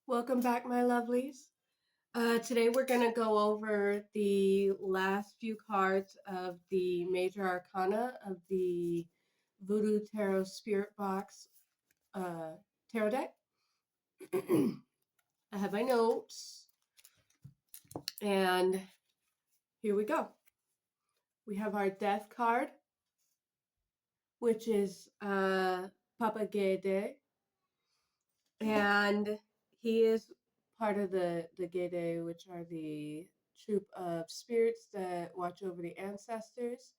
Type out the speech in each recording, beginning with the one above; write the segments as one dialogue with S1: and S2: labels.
S1: Welcome back, my lovelies. Today we're going to go over the last few cards of the major arcana of the Voodoo Tarot Spirit Box uh, tarot deck. I have my notes, and here we go. We have our Death card, which is Papa Gede, and he is part of the Gede, which are the troop of spirits that watch over the ancestors.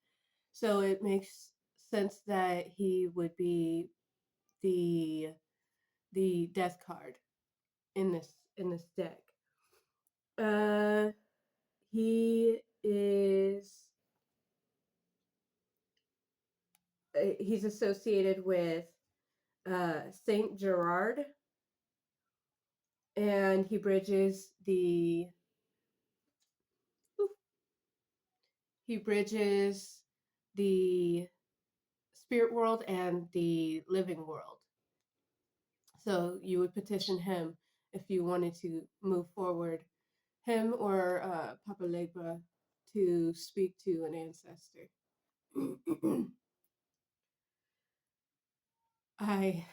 S1: So it makes sense that he would be the the death card in this deck. Uh, he's associated with Saint Gerard, and he bridges the spirit world and the living world. So you would petition him if you wanted to move forward, him or Papa Legba, to speak to an ancestor. I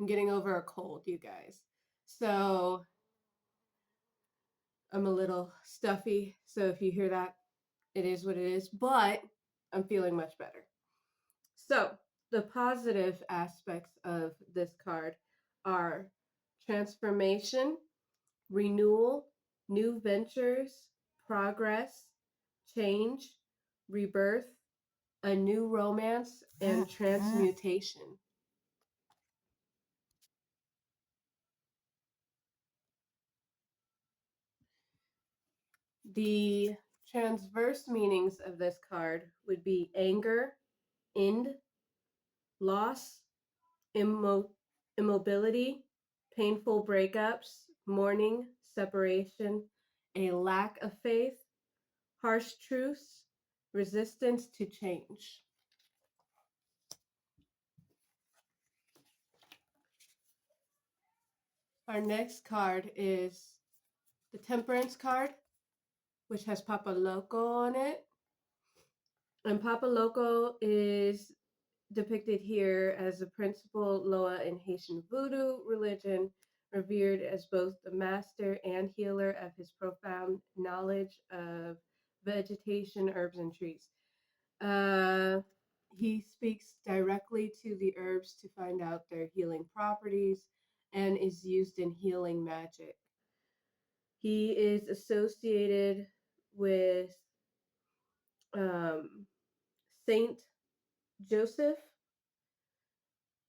S1: am getting over a cold, you guys. So I'm a little stuffy. So if you hear that, it is what it is. But I'm feeling much better. So the positive aspects of this card are transformation, renewal, new ventures, progress, change, rebirth, a new romance, and transmutation. The transverse meanings of this card would be anger, end, loss, immobility, painful breakups, mourning, separation, a lack of faith, harsh truths, resistance to change. Our next card is the Temperance card, which has Papa Loco on it. And Papa Loco is depicted here as the principal Loa in Haitian voodoo religion, revered as both the master and healer of his profound knowledge of vegetation, herbs, and trees. He speaks directly to the herbs to find out their healing properties and is used in healing magic. He is associated with um, Saint Joseph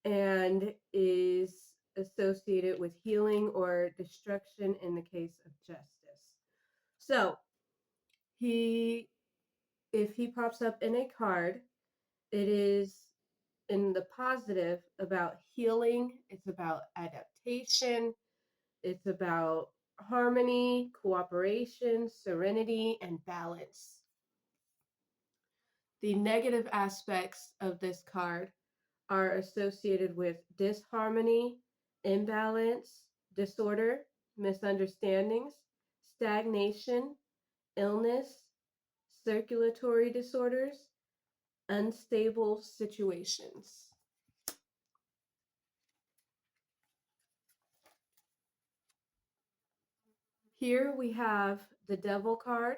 S1: and is associated with healing or destruction in the case of justice. So, if he pops up in a card, it is in the positive about healing, it's about adaptation, it's about harmony, cooperation, serenity, and balance. The negative aspects of this card are associated with disharmony, imbalance, disorder, misunderstandings, stagnation, illness, circulatory disorders, unstable situations. Here we have the Devil card,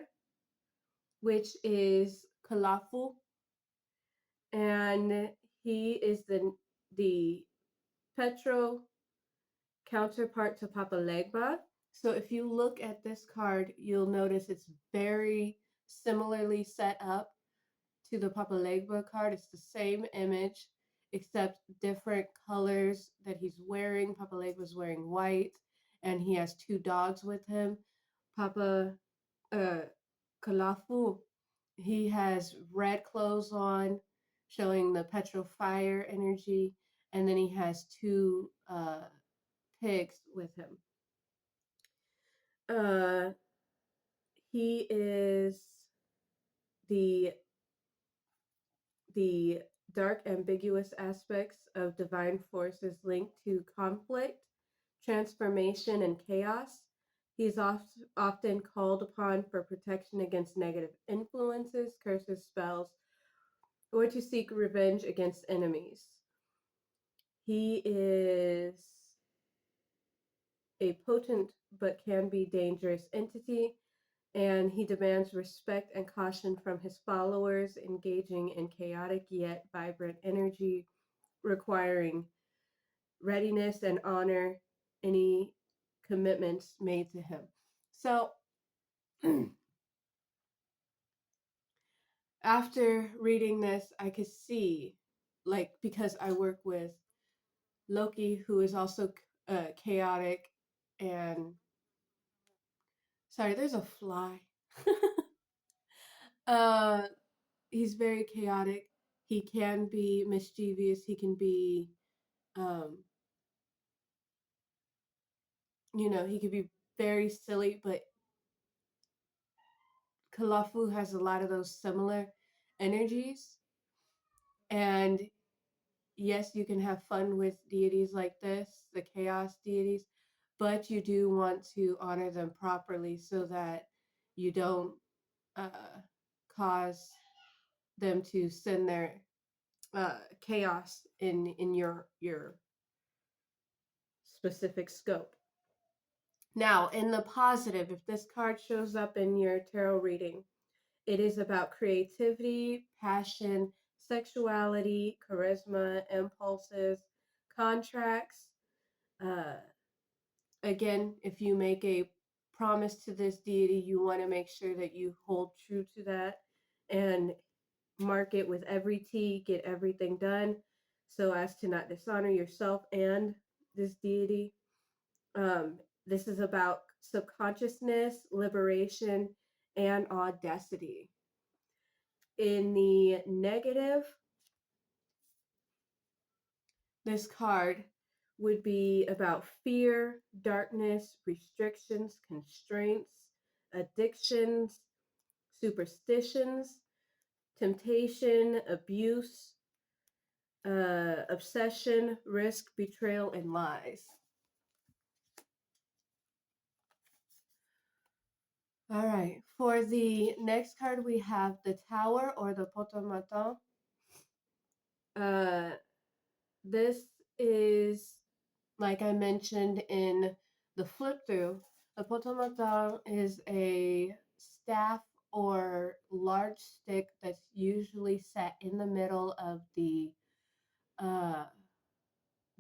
S1: which is Kalafu, and he is the Petro counterpart to Papa Legba. So if you look at this card, you'll notice it's very similarly set up to the Papa Legba card. It's the same image, except different colors that he's wearing. Papa Legba's wearing white, and he has two dogs with him. Papa Kalafu, he has red clothes on, showing the Petro fire energy, and then he has two pigs with him. Uh, he is the the dark ambiguous aspects of divine forces linked to conflict, transformation, and chaos. He's often called upon for protection against negative influences, curses, spells, or to seek revenge against enemies. He is a potent but can be dangerous entity, and he demands respect and caution from his followers, engaging in chaotic yet vibrant energy, requiring readiness and honor any commitments made to him. So, after reading this, I could see, like, because I work with Loki, who is also chaotic, and sorry, there's a fly. uh, he's very chaotic. He can be mischievous. He can be, um, he could be very silly. But Kalafu has a lot of those similar energies, and yes, you can have fun with deities like this, the chaos deities, but you do want to honor them properly so that you don't cause them to send their chaos in your specific scope. Now, in the positive, if this card shows up in your tarot reading, it is about creativity, passion, sexuality, charisma, impulses, contracts. Uh, Again, if you make a promise to this deity, you want to make sure that you hold true to that and mark it with every T, get everything done so as to not dishonor yourself and this deity. This is about subconsciousness, liberation, and audacity. In the negative, this card would be about fear, darkness, restrictions, constraints, addictions, superstitions, temptation, abuse, obsession, risk, betrayal, and lies. All right. For the next card, we have the Tower or the Potomaton. Uh, this is, like I mentioned in the flip through, the Potomaton is a staff or large stick that's usually set in the middle of uh,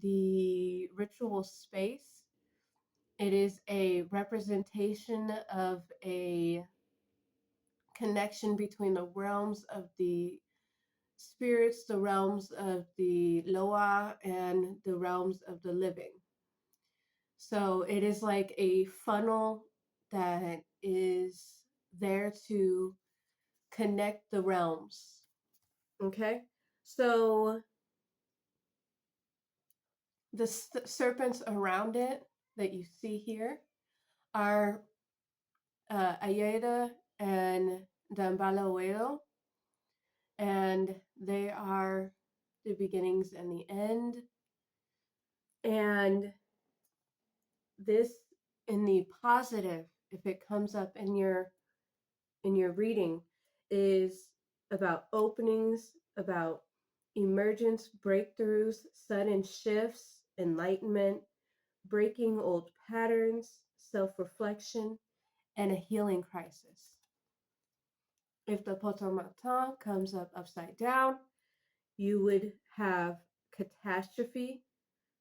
S1: the ritual space. It is a representation of a connection between the realms of the spirits, the realms of the Loa, and the realms of the living. So it is like a funnel that is there to connect the realms. Okay? So the serpents around it that you see here are Ayeda and Dambalaoeo, and they are the beginnings and the end. And this, in the positive, if it comes up in your reading, is about openings, about emergence, breakthroughs, sudden shifts, enlightenment, breaking old patterns, self-reflection, and a healing crisis. If the potomaton comes up upside down, you would have catastrophe,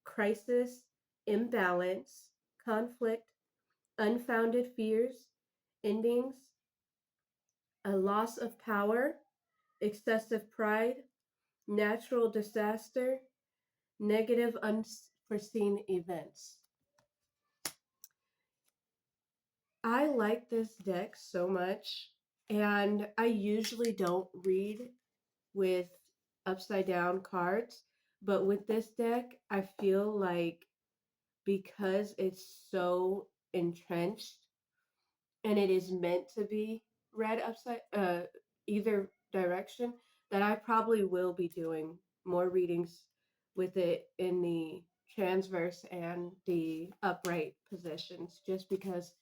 S1: crisis, imbalance, conflict, unfounded fears, endings, a loss of power, excessive pride, natural disaster, negative unforeseen events. I like this deck so much, and I usually don't read with upside down cards, but with this deck, I feel like because it's so entrenched and it is meant to be read upside either direction, that I probably will be doing more readings with it in the transverse and the upright positions just because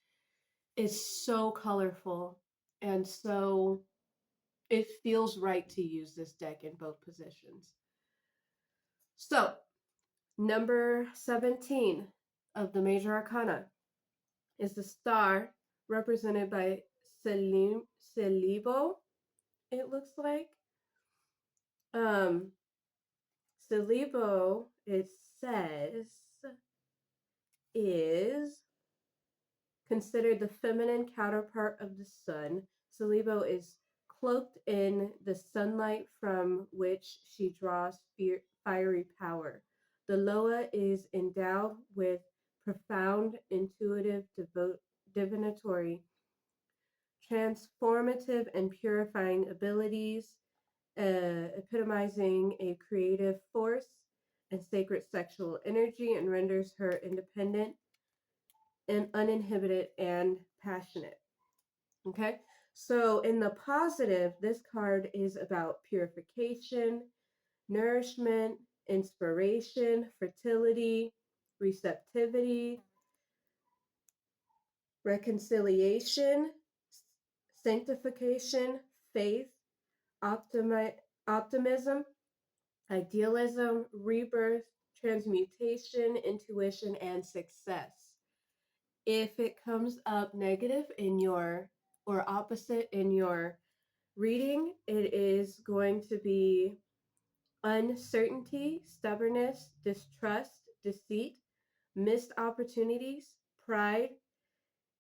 S1: it's so colorful and so it feels right to use this deck in both positions. So, number 17 of the major arcana is the star represented by Celibo, it looks like. Um, Celibo, it says, is considered the feminine counterpart of the sun. Celibo is cloaked in the sunlight from which she draws fiery power. The Loa is endowed with profound, intuitive, divinatory, transformative, and purifying abilities, epitomizing a creative force and sacred sexual energy, and renders her independent and uninhibited and passionate. Okay, so in the positive, this card is about purification, nourishment, inspiration, fertility, receptivity, reconciliation, sanctification, faith, optimism, idealism, rebirth, transmutation, intuition, and success. If it comes up negative in your or opposite in your reading, it is going to be uncertainty, stubbornness, distrust, deceit, missed opportunities, pride,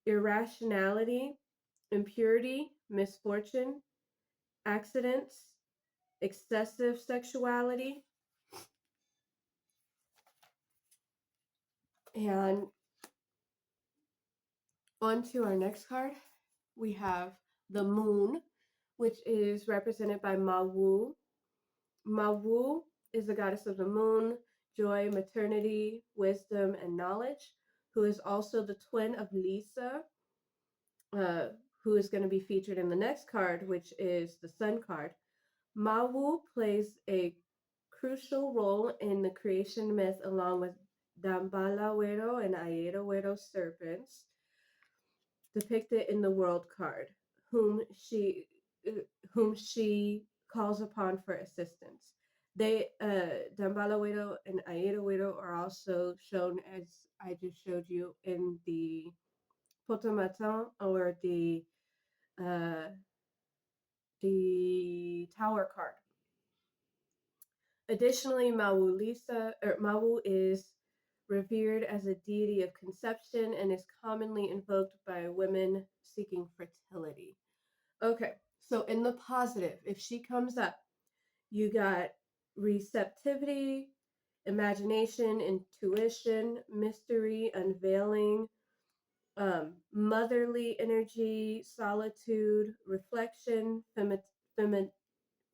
S1: irrationality, impurity, misfortune, accidents, excessive sexuality. And on to our next card, we have the moon, which is represented by Mawu. Mawu is the goddess of the moon, joy, maternity, wisdom, and knowledge, who is also the twin of Lisa, uh, who is going to be featured in the next card, which is the sun card. Mawu plays a crucial role in the creation myth along with Dambalawero and Ayedawero serpents depicted in the world card, whom she uh, whom she calls upon for assistance. They Dambalawero and Ayedawero are also shown as I just showed you in the Potomatin or uh, the Tower card. Additionally, Mawu is revered as a deity of conception and is commonly invoked by women seeking fertility. Okay, so in the positive, if she comes up, you got receptivity, imagination, intuition, mystery, unveiling, motherly energy, solitude, reflection, feminine,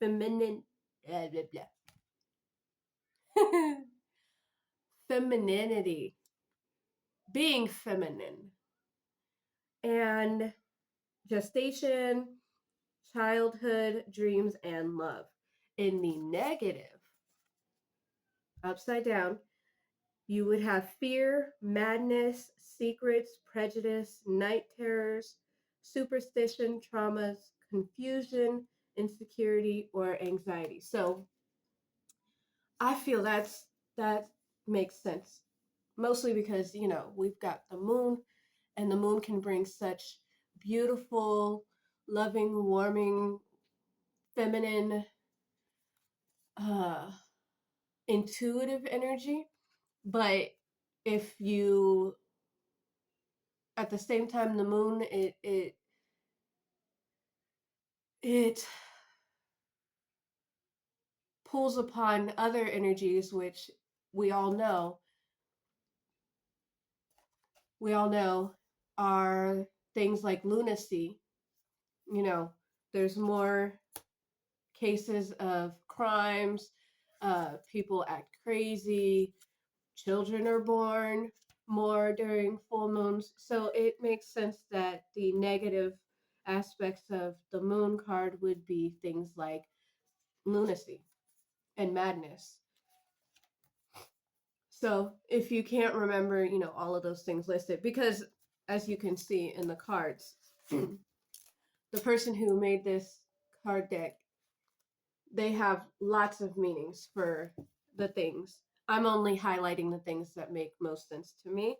S1: blah, blah, blah. Femininity, being feminine, and gestation, childhood, dreams, and love. In the negative, upside down, you would have fear, madness, secrets, prejudice, night terrors, superstition, traumas, confusion, insecurity, or anxiety. So I feel that makes sense. Mostly because, we've got the moon, and the moon can bring such beautiful, loving, warming, feminine, uh, intuitive energy. But if you, at the same time, the moon, it pulls upon other energies, which we all know, we all know are things like lunacy. You know, there's more cases of crimes, people act crazy, children are born more during full moons. So it makes sense that the negative aspects of the moon card would be things like lunacy and madness. So if you can't remember, all of those things listed, because as you can see in the cards, the person who made this card deck, they have lots of meanings for the things. I'm only highlighting the things that make most sense to me.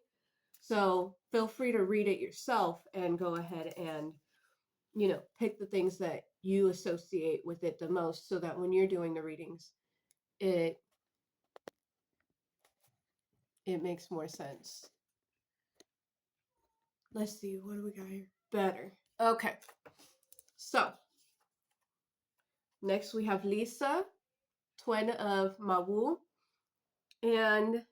S1: So feel free to read it yourself and go ahead and, pick the things that you associate with it the most so that when you're doing the readings, it it makes more sense. Let's see, what do we got here? Better. Okay. So, next we have Lisa, twin of Mawu. And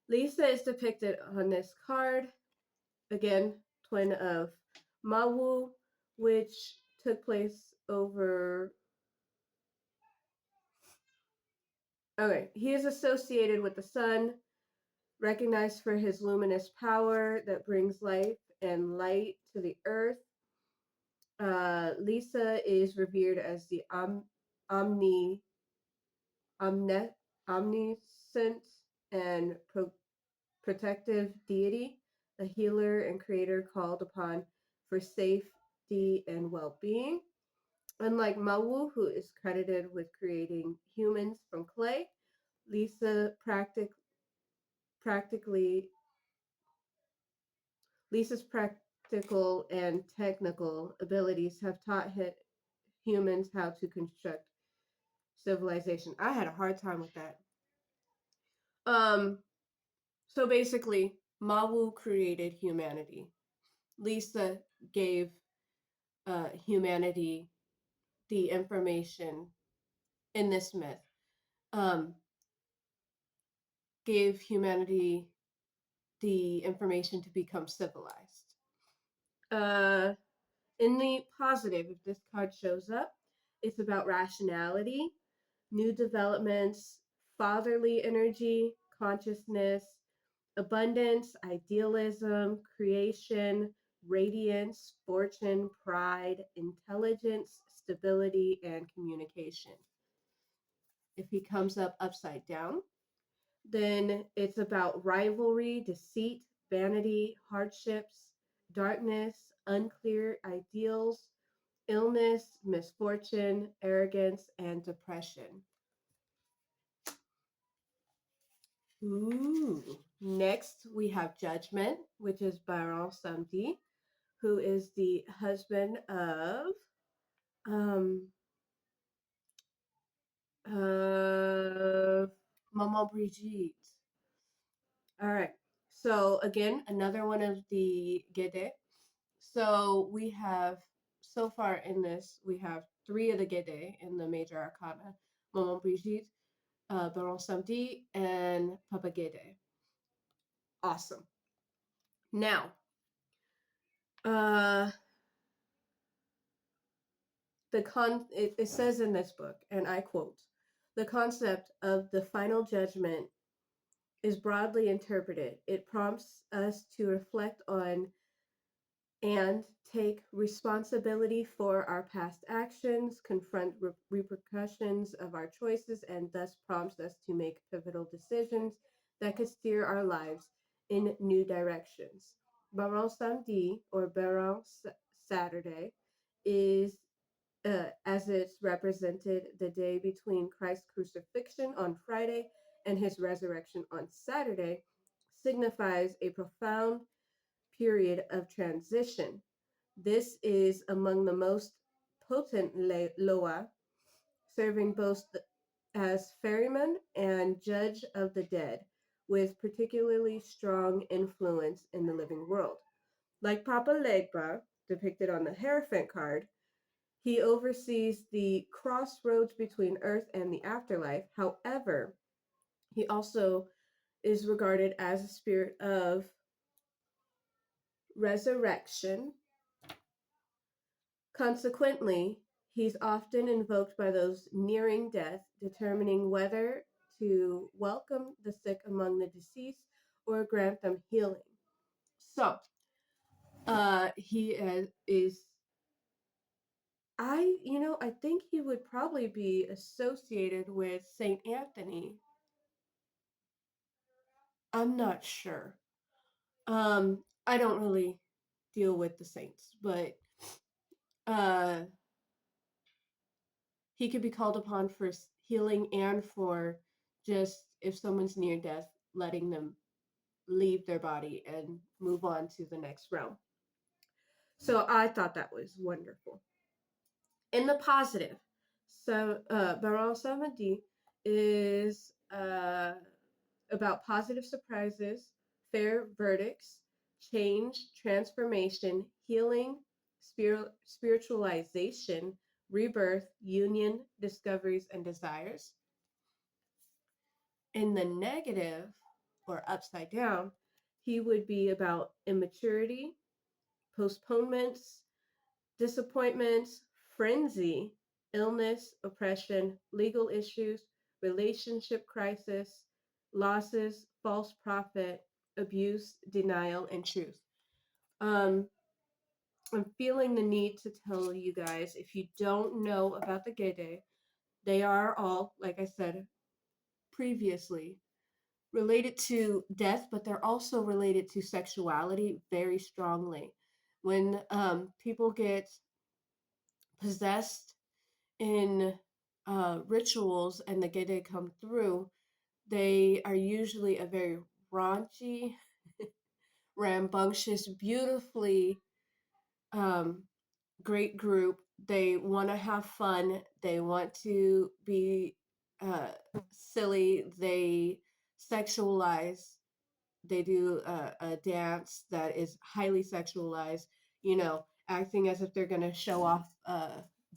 S1: Lisa is depicted on this card. Again, twin of Mawu, which took place over. Okay, he is associated with the sun, recognized for his luminous power that brings life and light to the earth. Lisa is revered as the omni, omne, omniscient and protective deity, a healer and creator called upon for safety and well being. Unlike Mawu, who is credited with creating humans from clay, Lisa practically Lisa's practical and technical abilities have taught humans how to construct civilization. I had a hard time with that. Um, so basically, Mawu created humanity. Lisa gave humanity the information in this myth. Um, gave humanity the information to become civilized. Uh, in the positive, if this card shows up, it's about rationality, new developments, fatherly energy, consciousness, abundance, idealism, creation, radiance, fortune, pride, intelligence, stability, and communication. If he comes up upside down, then it's about rivalry, deceit, vanity, hardships, darkness, unclear ideals, illness, misfortune, arrogance, and depression. Ooh. Next, we have Judgment, which is Baron Samedi, who is the husband of um uh Maman Brigitte. All right. So again, another one of the Gede. So we have so far in this, we have three of the Gede in the major arcana: Maman Brigitte, Baron Samedi, and Papa Gede. Awesome. Now, uh, it says in this book, and I quote, the concept of the final judgment is broadly interpreted. It prompts us to reflect on and take responsibility for our past actions, confront repercussions of our choices, and thus prompts us to make pivotal decisions that could steer our lives in new directions. Baron Samedi, or Baron Saturday, is as it's represented the day between Christ's crucifixion on Friday and his resurrection on Saturday, signifies a profound period of transition. This is among the most potent Loa, serving both as ferryman and judge of the dead, with particularly strong influence in the living world. Like Papa Legba, depicted on the Hierophant card, he oversees the crossroads between Earth and the afterlife. However, he also is regarded as a spirit of resurrection. Consequently, he's often invoked by those nearing death, determining whether to welcome the sick among the deceased or grant them healing. So, he is I think he would probably be associated with Saint Anthony. I'm not sure. I don't really deal with the saints, but uh, he could be called upon for healing and for just if someone's near death, letting them leave their body and move on to the next realm. So I thought that was wonderful. In the positive, so Baron Samedi is about positive surprises, fair verdicts, change, transformation, healing, spiritualization, rebirth, union, discoveries, and desires. In the negative, or upside down, he would be about immaturity, postponements, disappointments, frenzy, illness, oppression, legal issues, relationship crisis, losses, false prophet, abuse, denial, and truth. Um, I'm feeling the need to tell you guys if you don't know about the Gede, they are all, like I said previously, related to death, but they're also related to sexuality very strongly. When people get possessed in rituals and the Gede come through, they are usually a very raunchy, rambunctious, beautifully um, great group. They want to have fun. They want to be uh, silly. They sexualize. They do a dance that is highly sexualized, acting as if they're going to show off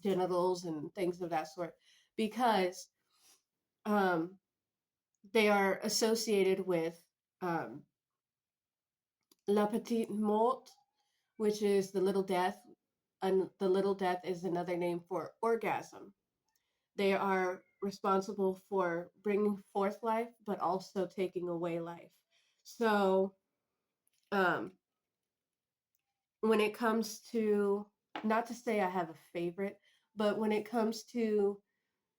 S1: genitals and things of that sort because um, they are associated with um, La Petite Mort, which is the little death. And the little death is another name for orgasm. They are responsible for bringing forth life, but also taking away life. So, um, when it comes to, not to say I have a favorite, but when it comes to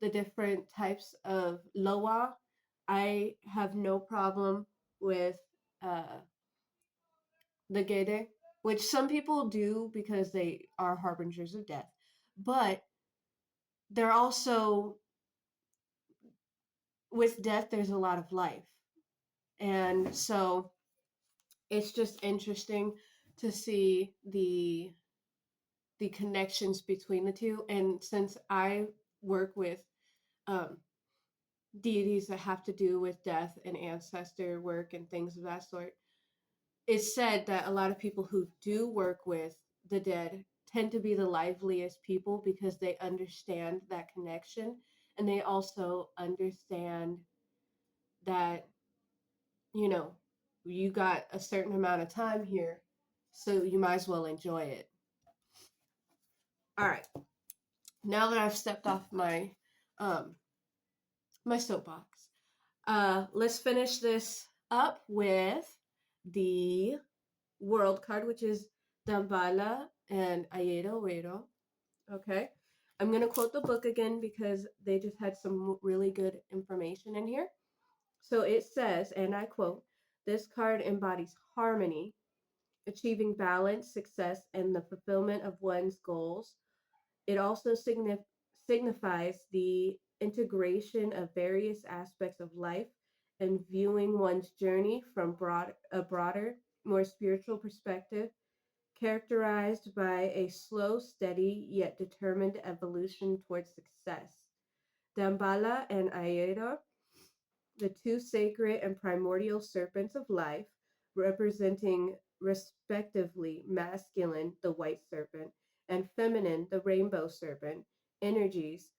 S1: the different types of loa, I have no problem with uh, the gede, which some people do because they are harbingers of death. But they're also, with death, there's a lot of life. And so it's just interesting to see the connections between the two. And since I work with um, deities that have to do with death and ancestor work and things of that sort, it's said that a lot of people who do work with the dead tend to be the liveliest people because they understand that connection and they also understand that, you know, you got a certain amount of time here, so you might as well enjoy it. All right. Now that I've stepped off um my soapbox, let's finish this up with the world card, which is Dambala and Ayedo Uero. Okay. I'm going to quote the book again because they just had some really good information in here. So it says, and I quote, this card embodies harmony, achieving balance, success, and the fulfillment of one's goals. It also signifies the integration of various aspects of life and viewing one's journey from a broader, more spiritual perspective, characterized by a slow, steady, yet determined evolution towards success. Dambala and Ayedo, the two sacred and primordial serpents of life, representing respectively masculine, the white serpent, and feminine, the rainbow serpent, energies.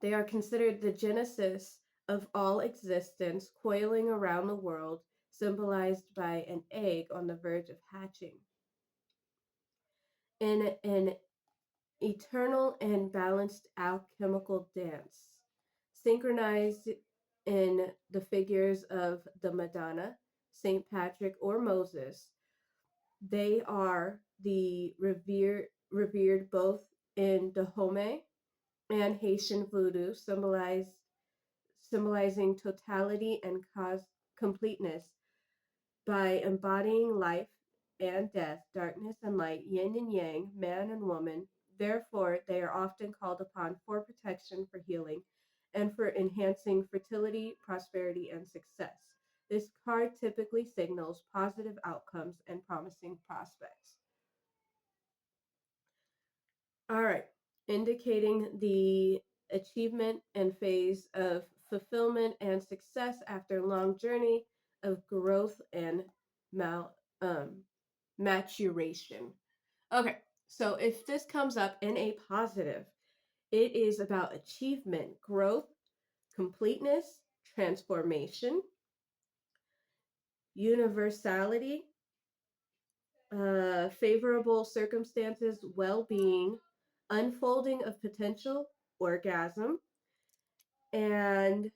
S1: They are considered the genesis of all existence, coiling around the world, symbolized by an egg on the verge of hatching. In an eternal and balanced alchemical dance, synchronized in the figures of the Madonna, Saint Patrick, or Moses. They are revered both in Dahomey and Haitian voodoo, symbolizing totality and completeness by embodying life and death, darkness and light, yin and yang, man and woman. Therefore, they are often called upon for protection, for healing, and for enhancing fertility, prosperity, and success. This card typically signals positive outcomes and promising prospects. All right, indicating the achievement and phase of fulfillment and success after a long journey of growth and mal, um, maturation. Okay, so if this comes up in a positive, it is about achievement, growth, completeness, transformation, universality, favorable circumstances, well being, unfolding of potential, orgasm, and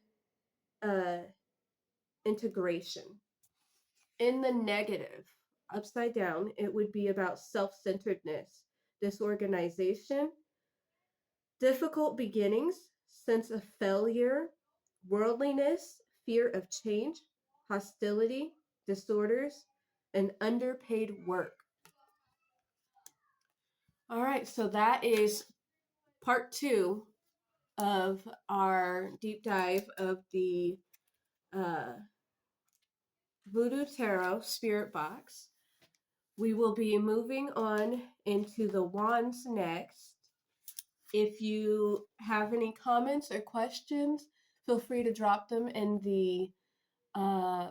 S1: uh, integration. In the negative, upside down, it would be about self centeredness, disorganization, difficult beginnings, sense of failure, worldliness, fear of change, hostility, disorders, and underpaid work. All right, so that is part two of our deep dive of the uh, Voodoo Tarot Spirit Box. We will be moving on into the wands next. If you have any comments or questions, feel free to drop them in the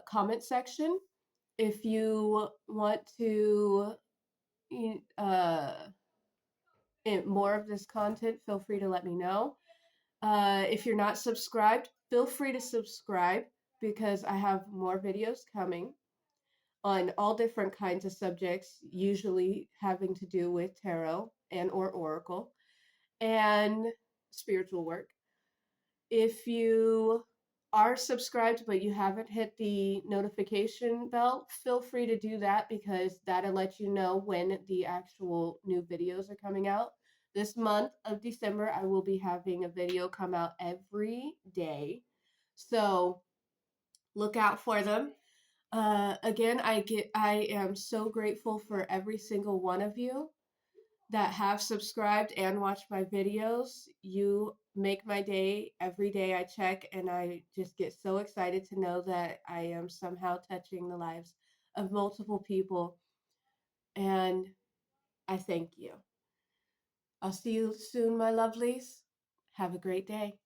S1: comment section. If you want to uh, more of this content, feel free to let me know. If you're not subscribed, feel free to subscribe because I have more videos coming on all different kinds of subjects, usually having to do with tarot and or oracle and spiritual work. If you are subscribed but you haven't hit the notification bell, feel free to do that because that'll let you know when the actual new videos are coming out. This month of December, I will be having a video come out every day. So look out for them. Again, I am so grateful for every single one of you that have subscribed and watched my videos. You make my day every day I check, and I just get so excited to know that I am somehow touching the lives of multiple people. And I thank you. I'll see you soon, my lovelies. Have a great day.